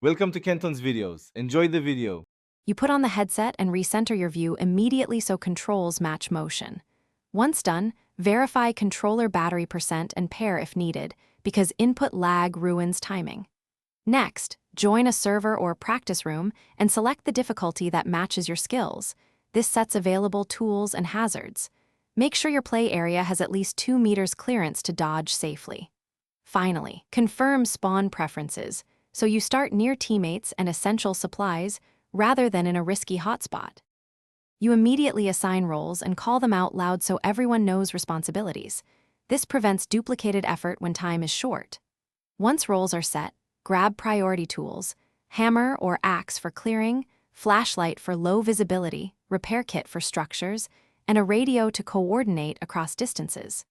Welcome to Kenton's videos. Enjoy the video. You put on the headset and recenter your view immediately so controls match motion. Once done, verify controller battery percent and pair if needed, because input lag ruins timing. Next, join a server or practice room and select the difficulty that matches your skills. This sets available tools and hazards. Make sure your play area has at least 2 meters clearance to dodge safely. Finally, confirm spawn preferences, so you start near teammates and essential supplies rather than in a risky hotspot. You immediately assign roles and call them out loud so everyone knows responsibilities. This prevents duplicated effort when time is short. Once roles are set, grab priority tools, hammer or axe for clearing, flashlight for low visibility, repair kit for structures, and a radio to coordinate across distances.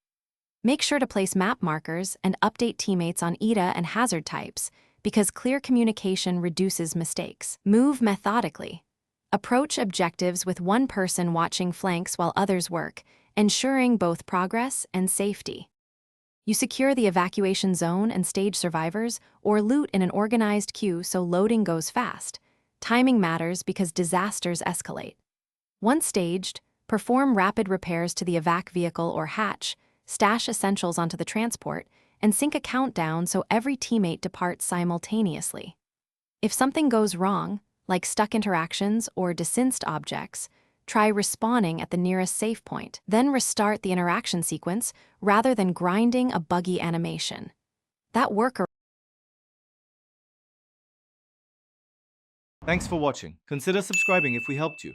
Make sure to place map markers and update teammates on ETA and hazard types, because clear communication reduces mistakes. Move methodically. Approach objectives with one person watching flanks while others work, ensuring both progress and safety. You secure the evacuation zone and stage survivors, or loot in an organized queue so loading goes fast. Timing matters because disasters escalate. Once staged, perform rapid repairs to the evac vehicle or hatch, stash essentials onto the transport, and sync a countdown so every teammate departs simultaneously. If something goes wrong, like stuck interactions or desinced objects, try respawning at the nearest save point, then restart the interaction sequence rather than grinding a buggy animation. That workaround. Thanks for watching. Consider subscribing if we helped you.